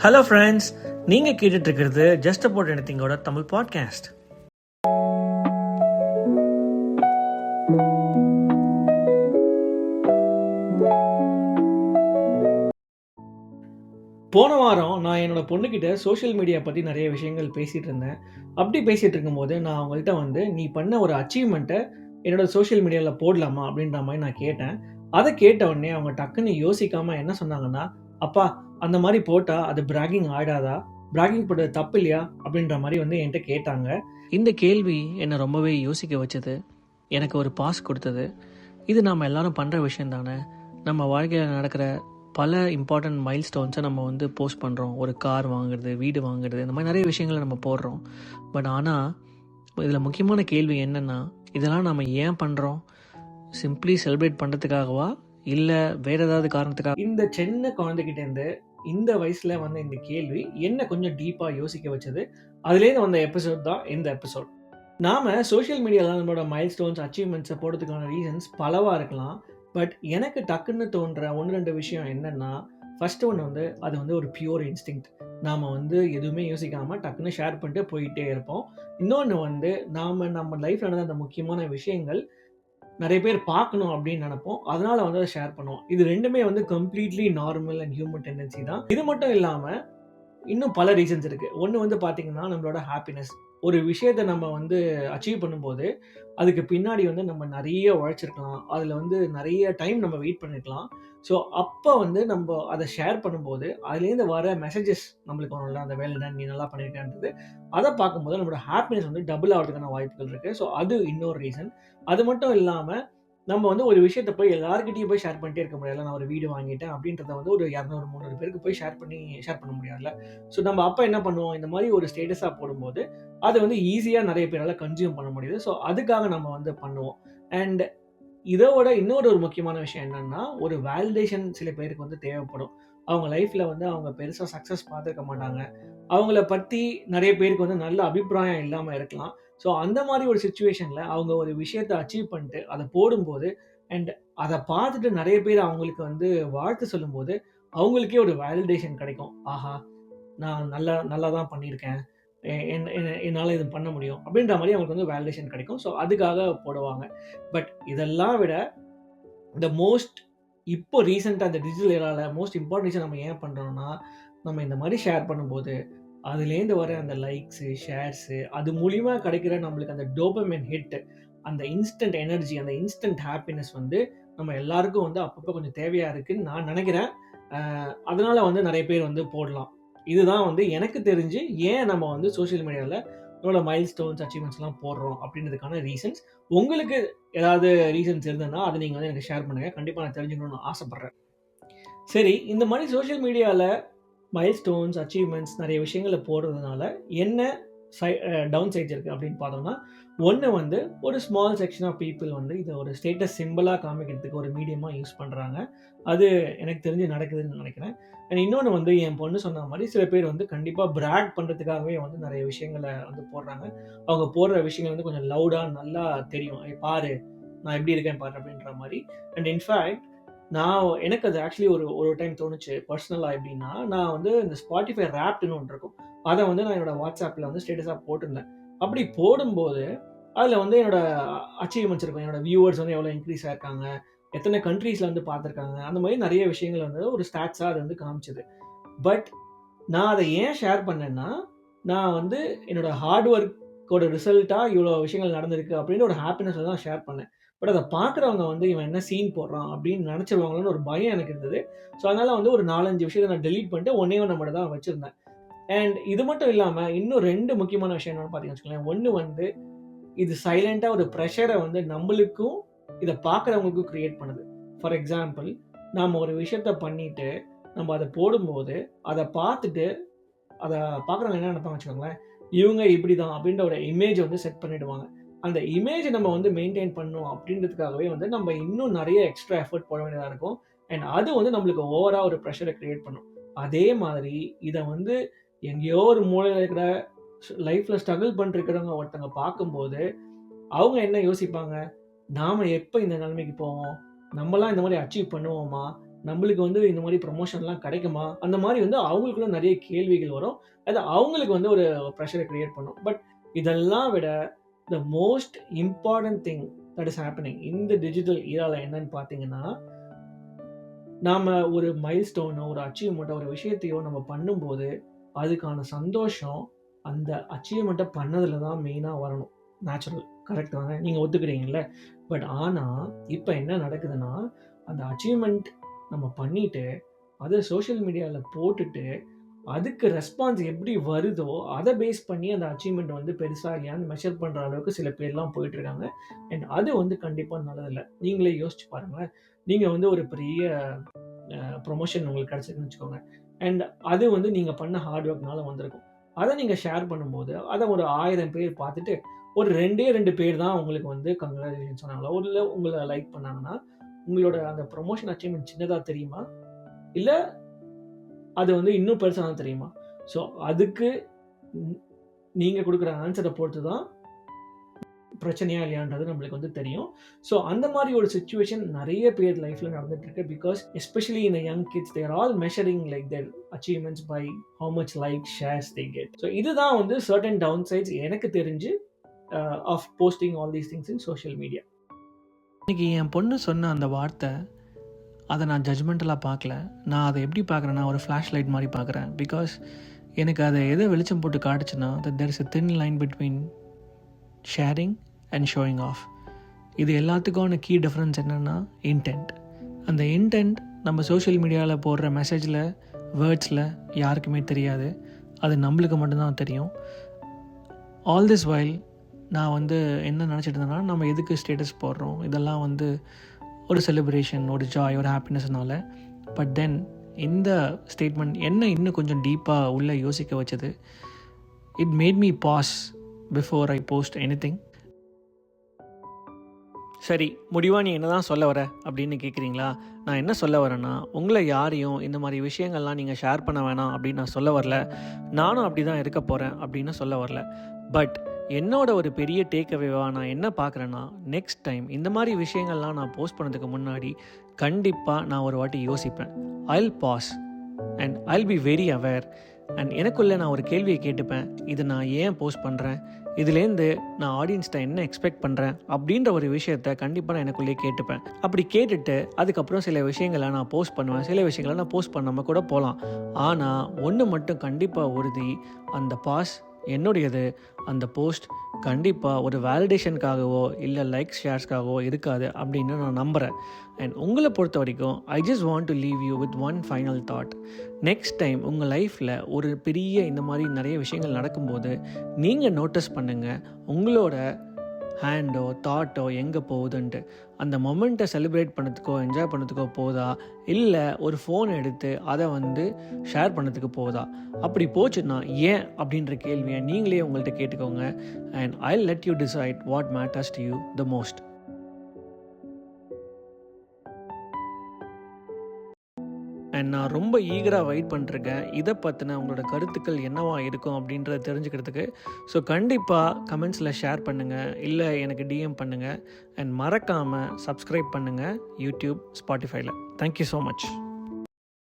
Hello friends, நீங்கள் கேட்டுட்டு இருக்கிறது ஜஸ்ட் அபவுட் எனிதிங்கோட தமிழ் பாட்காஸ்ட். போன வாரம் நான் என்னோட பொண்ணுக்கிட்ட சோஷியல் மீடியா பற்றி நிறைய விஷயங்கள் பேசிகிட்டு இருந்தேன். அப்படி பேசிகிட்டு இருக்கும்போது நான் அவங்கள்ட்ட நீ பண்ண ஒரு அச்சீவ்மெண்ட்டை என்னோட சோஷியல் மீடியாவில் போடலாமா அப்படின்ற மாதிரி நான் கேட்டேன். அதை கேட்ட உடனே அவங்க டக்குன்னு யோசிக்காமல் என்ன சொன்னாங்கன்னா, அப்பா அந்த மாதிரி போட்டால் அது பிராகிங் ஆகிடாதா, பிராகிங் பண்ணுறது தப்பு இல்லையா அப்படின்ற மாதிரி என்கிட்ட கேட்டாங்க. இந்த கேள்வி என்னை ரொம்பவே யோசிக்க வச்சது, எனக்கு ஒரு பாஸ் கொடுத்தது. இது நாம் எல்லாரும் பண்ணுற விஷயம் தானே. நம்ம வாழ்க்கையில் நடக்கிற பல இம்பார்ட்டண்ட் மைல் ஸ்டோன்ஸை நம்ம போஸ்ட் பண்ணுறோம். ஒரு கார் வாங்குறது, வீடு வாங்குறது, இந்த மாதிரி நிறைய விஷயங்களை நம்ம போடுறோம். பட் ஆனால் இதில் முக்கியமான கேள்வி என்னென்னா, இதெல்லாம் நம்ம ஏன் பண்ணுறோம்? சிம்பிளி செலிப்ரேட் பண்ணுறதுக்காகவா, இல்லை வேறு ஏதாவது காரணத்துக்காக? இந்த சின்ன குழந்தைகிட்டேருந்து இந்த வயசில் இந்த கேள்வி என்ன கொஞ்சம் டீப்பாக யோசிக்க வச்சது. அதுலேருந்து வந்த எபிசோட் தான் இந்த எபிசோட். நாம் சோஷியல் மீடியாவில் நம்மளோட மைல் ஸ்டோன்ஸ், அச்சீவ்மெண்ட்ஸை போடுறதுக்கான ரீசன்ஸ் பலவாக இருக்கலாம். பட் எனக்கு டக்குன்னு தோன்ற 1-2 விஷயம் என்னென்னா, ஃபஸ்ட்டு ஒன்று அது ஒரு பியூர் இன்ஸ்டிங்க்ட். நாம் எதுவுமே யோசிக்காமல் டக்குன்னு ஷேர் பண்ணிட்டு போயிட்டே இருப்போம். இன்னொன்று நாம் நம்ம லைஃப்பில் நடந்த அந்த முக்கியமான விஷயங்கள் நிறைய பேர் பார்க்கணும் அப்படின்னு நினைப்போம். அதனால அதை ஷேர் பண்ணுவோம். இது ரெண்டுமே completely normal and human tendency தான். இது மட்டும் இல்லாமல் இன்னும் பல ரீசன்ஸ் இருக்குது. ஒன்று பார்த்தீங்கன்னா, நம்மளோட ஹாப்பினஸ். ஒரு விஷயத்தை நம்ம அச்சீவ் பண்ணும்போது அதுக்கு பின்னாடி நம்ம நிறைய உழைச்சிருக்கலாம். அதில் நிறைய டைம் நம்ம வெயிட் பண்ணிருக்கலாம். ஸோ அப்போ நம்ம அதை ஷேர் பண்ணும்போது அதுலேருந்து வர மெசேஜஸ் நம்மளுக்கு வரும்ல, அந்த வேலை தான் நீ நல்லா பண்ணியிருக்கேன்றது. அதை பார்க்கும்போது நம்மளோட ஹாப்பினஸ் டபுள் ஆகிறதுக்கான வாய்ப்புகள் இருக்குது. ஸோ அது இன்னொரு ரீசன். அது மட்டும் இல்லாமல் நம்ம ஒரு விஷயத்தை போய் எல்லாருக்கிட்டையும் போய் ஷேர் பண்ணிட்டே இருக்க முடியாது. நான் ஒரு வீடு வாங்கிட்டேன் அப்படின்றத ஒரு 200-300 பேருக்கு போய் ஷேர் பண்ண முடியாதுல்ல. ஸோ நம்ம அப்போ என்ன பண்ணுவோம், இந்த மாதிரி ஒரு ஸ்டேட்டஸாக போடும்போது அது ஈஸியாக நிறைய பேரால் கன்சியூம் பண்ண முடியுது. ஸோ அதுக்காக நம்ம பண்ணுவோம். அண்ட் இதோட இன்னொரு முக்கியமான விஷயம் என்னன்னா, ஒரு வேலிடேஷன் சில பேருக்கு தேவைப்படும். அவங்க லைஃப்பில் அவங்க பெருசாக சக்ஸஸ் பார்த்துருக்க மாட்டாங்க. அவங்கள பற்றி நிறைய பேருக்கு நல்ல அபிப்பிராயம் இல்லாமல் இருக்கலாம். ஸோ அந்த மாதிரி ஒரு சிச்சுவேஷனில் அவங்க ஒரு விஷயத்தை அச்சீவ் பண்ணிட்டு அதை போடும்போது அண்ட் அதை பார்த்துட்டு நிறைய பேர் அவங்களுக்கு வாழ்த்து சொல்லும்போது அவங்களுக்கே ஒரு வேலிடேஷன் கிடைக்கும். ஆஹா, நான் நல்லா தான் பண்ணியிருக்கேன், என்னால் இது பண்ண முடியும் அப்படின்ற மாதிரி அவங்களுக்கு வேலிடேஷன் கிடைக்கும். ஸோ அதுக்காக போடுவாங்க. பட் இதெல்லாம் விட இப்போ ரீசெண்டாக அந்த டிஜிட்டல் ஏராவில் மோஸ்ட் இம்பார்ட்டன்ட் நம்ம ஏன் பண்ணுறோம்னா, நம்ம இந்த மாதிரி ஷேர் பண்ணும்போது அதுலேருந்து வர அந்த லைக்ஸு, ஷேர்ஸு, அது மூலிமா கிடைக்கிற நம்மளுக்கு அந்த டோபமைன் ஹிட், அந்த இன்ஸ்டன்ட் எனர்ஜி, அந்த இன்ஸ்டன்ட் ஹாப்பினஸ் நம்ம எல்லாருக்கும் அப்பப்போ கொஞ்சம் தேவையாக இருக்குதுன்னு நான் நினைக்கிறேன். அதனால் நிறைய பேர் போடலாம். இதுதான் எனக்கு தெரிஞ்சு ஏன் நம்ம சோஷியல் மீடியாவில் நம்மளோட மைல் ஸ்டோன்ஸ், அச்சீவ்மெண்ட்ஸ்லாம் போடுறோம் அப்படின்றதுக்கான ரீசன்ஸ். உங்களுக்கு ஏதாவது ரீசன்ஸ் இருந்ததுன்னா அதை நீங்கள் எனக்கு ஷேர் பண்ணுங்கள். கண்டிப்பாக நான் தெரிஞ்சுக்கணும்னு ஆசைப்பட்றேன். சரி, இந்த மாதிரி சோஷியல் மீடியாவில் மைல் ஸ்டோன்ஸ், அச்சீவ்மெண்ட்ஸ் நிறைய விஷயங்களை போடுறதுனால என்ன டவுன் சைட்ஸ் இருக்குது அப்படின்னு பார்த்தோம்னா, ஒன்று ஒரு ஸ்மால் செக்ஷன் ஆஃப் பீப்புள் இதை ஒரு ஸ்டேட்டஸ் சிம்பிளாக காமிக்கிறதுக்கு ஒரு மீடியமாக யூஸ் பண்ணுறாங்க. அது எனக்கு தெரிஞ்சு நடக்குதுன்னு நினைக்கிறேன். அண்ட் இன்னொன்று என் பொண்ணு சொன்ன மாதிரி சில பேர் கண்டிப்பாக பிராக் பண்ணுறதுக்காகவே நிறைய விஷயங்களை போடுறாங்க. அவங்க போடுற விஷயங்கள் கொஞ்சம் லவுடாக நல்லா தெரியும். பாரு நான் எப்படி இருக்கேன் பாரு அப்படின்ற மாதிரி. அண்ட் இன்ஃபேக்ட் எனக்கு அது ஆக்சுவலி ஒரு டைம் தோணுச்சு பர்சனலாக. எப்படின்னா, நான் இந்த ஸ்பாட்டிஃபை ரேப்டுன்னு ஒன்று இருக்கும். அதை நான் என்னோட வாட்ஸ்அப்பில் ஸ்டேட்டஸாக போட்டிருந்தேன். அப்படி போடும்போது அதில் என்னோட அச்சீவ்மெண்ட்ஸ் இருக்கும். என்னோட வியூவர்ஸ் எவ்வளோ இன்க்ரீஸ் ஆயிருக்காங்க, எத்தனை கண்ட்ரீஸில் பார்த்துருக்காங்க, அந்த மாதிரி நிறைய விஷயங்கள் ஒரு ஸ்டாட்ஸாக அது காமிச்சது. பட் நான் அதை ஏன் ஷேர் பண்ணேன்னா, நான் என்னோட ஹார்ட் ஒர்க்கோட ரிசல்ட்டாக இவ்வளோ விஷயங்கள் நடந்திருக்கு அப்படின்னு ஒரு ஹாப்பினஸில் தான் ஷேர் பண்ணேன். பட் அதை பார்க்குறவங்க இவன் என்ன சீன் போடுறான் அப்படின்னு நினச்சிருவாங்களோன்னு ஒரு பயம் எனக்கு இருந்தது. ஸோ அதனால் ஒரு 4-5 விஷயத்தை நான் டெலீட் பண்ணிட்டு ஒன்றே மட்டும் தான் வச்சுருந்தேன். அண்ட் இது மட்டும் இல்லாமல் இன்னும் 2 முக்கியமான விஷயம் என்னென்னு பார்த்தீங்கன்னு வச்சுக்கோங்களேன். ஒன்று இது சைலண்ட்டாக ஒரு ப்ரெஷரை நம்மளுக்கும் இதை பார்க்குறவங்களுக்கும் க்ரியேட் பண்ணுது. ஃபார் எக்ஸாம்பிள், நாம் ஒரு விஷயத்த பண்ணிவிட்டு நம்ம அதை போடும்போது அதை பார்த்துட்டு அதை பார்க்குறவங்க என்ன நினைப்பாங்க வச்சுக்கோங்களேன், இவங்க இப்படி தான் அப்படின்ற ஒரு இமேஜ் செட் பண்ணிவிடுவாங்க. அந்த இமேஜ் நம்ம மெயின்டைன் பண்ணணும் அப்படின்றதுக்காகவே நம்ம இன்னும் நிறைய எக்ஸ்ட்ரா எஃபர்ட் போட வேண்டியதாக இருக்கும். அண்ட் அது நம்மளுக்கு ஓவராக ஒரு ப்ரெஷரை க்ரியேட் பண்ணும். அதே மாதிரி இதை எங்கேயோ ஒரு மூலையில் இருக்கிற லைஃப்பில் ஸ்ட்ரகிள் பண்ணிருக்கிறவங்க ஒருத்தங்க பார்க்கும்போது அவங்க என்ன யோசிப்பாங்க, நாம் எப்போ இந்த நிலைமைக்கு போவோம், நம்மளாம் இந்த மாதிரி அச்சீவ் பண்ணுவோமா, நம்மளுக்கு வந்து இந்த மாரி ப்ரமோஷன்லாம் கிடைக்குமா? அந்த மாரி வந்து அவங்களுக்குள்ள நெறைய கேள்விகள் வரும். அது அவங்களுக்கு வந்து ஒரு பிரஷர கிரியேட் பண்ணும். பட் இதெல்லாம் விட the most important thing that is happening இந்த டிஜிட்டல் ஏரால என்னன்னு பார்த்தீங்கன்னா, நாம ஒரு மைல்ஸ்டோனோ, ஒரு அச்சீவ்மென்ட்டோ, ஒரு விஷயத்தையோ நம்ம பண்ணும்போது, அதுக்கான சந்தோஷம் அந்த அச்சீவ்மென்ட்ட பண்ணதுல தான் மெயினா வரணும். நேச்சுரல். கரெக்ட் தானே? நீங்க ஒத்துக்கிறீங்கல்ல? பட் ஆனா, இப்ப என்ன நடக்குதுன்னா, அந்த அச்சீவ்மென்ட் நம்ம பண்ணிட்டு, அத சோசியல் மீடியால போட்டுட்டு, அதுக்கு ரெஸ்பான்ஸ் எப்படி வருதோ, அத பேஸ் பண்ணி அந்த அச்சீவ்மென்ட் வந்து பெருசா இல்லையான்னு மெஷர் பண்ற அளவுக்கு சில பேர்லாம் போயிட்டுருக்காங்க. அண்ட் அது வந்து கண்டிப்பா நல்லதில்ல. நீங்களே யோசிச்சு பாருங்களேன். நீங்க வந்து ஒரு பெரிய ப்ரொமோஷன் உங்களுக்கு கிடைச்சதுன்னு வச்சுக்கோங்க. அண்ட் அது வந்து நீங்க பண்ண ஹார்ட் ஒர்க்னால வந்திருக்கும். அத நீங்க ஷேர் பண்ணும்போது, அத ஒரு 1000 பேர் பார்த்துட்டு, ஒரு 2 பேர் தான் உங்களுக்கு வந்து கங்ராச்சுலேஷன் சொன்னாங்களா? இல்ல உங்கள லைக் பண்ணாங்கன்னா, உங்களோட அந்த ப்ரொமோஷன் அச்சீவ்மென்ட் சின்னதா தெரியுமா? இல்ல அது வந்து இன்னும் பெருசா தான் தெரியுமா? ஸோ அதுக்கு ன் நீங்க குடுக்குற ஆன்ஸர பொறுத்து தான் பிரச்சனையா இல்லையான்றது நம்மளுக்கு வந்து தெரியும். ஸோ அந்த மாரி ஒரு சிச்சுவேஷன் நெறைய பேர் லைஃப்ல நடந்துட்டு இருக்கு. Because especially in the young kids they are all measuring like their achievements by how much like, shares they get. So இதுதான் வந்து சர்டன் டவுன் சைட்ஸ் எனக்கு தெரிஞ்சு of posting all these things in social media. இன்னைக்கு என் பொண்ணு சொன்ன அந்த வார்த்தை, அதை நான் ஜட்ஜ்மெண்டலாக பார்க்கல. நான் அதை எப்படி பார்க்குறேன்னா, ஒரு ஃப்ளாஷ் லைட் மாதிரி பார்க்குறேன். பிகாஸ் எனக்கு அதை எதை வெளிச்சம் போட்டு காட்டுச்சுன்னா, that there is a thin line between sharing and showing off. இது எல்லாத்துக்கான கீ டிஃப்ரென்ஸ் என்னென்னா இன்டென்ட். அந்த இன்டென்ட் நம்ம சோஷியல் மீடியாவில் போடுற மெசேஜில், வேர்ட்ஸில் யாருக்குமே தெரியாது. அது நம்மளுக்கு மட்டும்தான் தெரியும். ஆல் திஸ் வைல் நான் வந்து என்ன நினச்சிட்டு இருந்தேன்னா, நம்ம எதுக்கு ஸ்டேட்டஸ் போடுறோம், இதெல்லாம் வந்து ஒரு செலிப்ரேஷன், ஒரு ஜாய், ஒரு ஹாப்பினஸ்னால. பட் தென் இந்த ஸ்டேட்மெண்ட் என்ன இன்னும் கொஞ்சம் டீப்பாக உள்ளே யோசிக்க வச்சது. It made me pass before I post anything. சரி, முடிவா நீ என்னதான் சொல்ல வர அப்படின்னு கேட்குறீங்களா? நான் என்ன சொல்ல வரேன்னா, உங்களை யாரையும் இந்த மாதிரி விஷயங்கள்லாம் நீங்கள் ஷேர் பண்ண வேணாம் அப்படின்னு நான் சொல்ல வரல. நானும் அப்படி தான் இருக்க போகிறேன் அப்படின்னு சொல்ல வரல. பட் என்னோட ஒரு பெரிய டேக்அவேவாக நான் என்ன பார்க்குறேன்னா, நெக்ஸ்ட் டைம் இந்த மாதிரி விஷயங்கள்லாம் நான் போஸ்ட் பண்ணதுக்கு முன்னாடி கண்டிப்பாக நான் ஒரு வாட்டி யோசிப்பேன். I'll pass and I'll be very aware. And எனக்குள்ளே நான் ஒரு கேள்வியை கேட்டுப்பேன். இதை நான் ஏன் போஸ்ட் பண்ணுறேன், இதுலேருந்து நான் ஆடியன்ஸ்கிட்ட என்ன எக்ஸ்பெக்ட் பண்ணுறேன் அப்படின்ற ஒரு விஷயத்த கண்டிப்பாக நான் எனக்குள்ளேயே கேட்டுப்பேன். அப்படி கேட்டுட்டு அதுக்கப்புறம் சில விஷயங்களை நான் போஸ்ட் பண்ணுவேன், சில விஷயங்களை நான் போஸ்ட் பண்ணாமல் கூட போகலாம். ஆனால் ஒன்று மட்டும் கண்டிப்பாக உறுதி, அந்த பாஸ் என்னுடையது. அந்த போஸ்ட் கண்டிப்பாக ஒரு வேலிடேஷனுக்காகவோ இல்லை லைக்ஸ் ஷேர்ஸ்க்காகவோ இருக்காது அப்படின்னு நான் நம்புகிறேன். அண்ட் உங்களை பொறுத்த வரைக்கும் I just want to leave you with one final thought. Next time உங்கள் லைஃப்பில் ஒரு பெரிய இந்த மாதிரி நிறைய விஷயங்கள் நடக்கும்போது நீங்கள் நோட்டீஸ் பண்ணுங்கள், உங்களோட ஹேண்டோ தாட்டோ எங்கே போகுதுன்ட்டு. அந்த மொமெண்ட்டை செலிப்ரேட் பண்ணதுக்கோ என்ஜாய் பண்ணதுக்கோ போதா, இல்லை ஒரு ஃபோன் எடுத்து அதை வந்து ஷேர் பண்ணதுக்கு போதா? அப்படி போச்சுன்னா ஏன் அப்படின்ற கேள்வியை நீங்களே உங்கள்கிட்ட கேட்டுக்கோங்க. And I let you decide what matters to you the most. And நான் ரொம்ப ஈகராக வெயிட் பண்ணிருக்கேன் இதை பற்றின உங்களோட கருத்துக்கள் என்னவா இருக்கும் அப்படின்றத தெரிஞ்சுக்கிறதுக்கு. ஸோ கண்டிப்பாக கமெண்ட்ஸில் ஷேர் பண்ணுங்கள், இல்லை எனக்கு டிஎம் பண்ணுங்கள். அண்ட் மறக்காமல் சப்ஸ்கிரைப் பண்ணுங்கள் யூடியூப், ஸ்பாட்டிஃபைல. Thank you so much.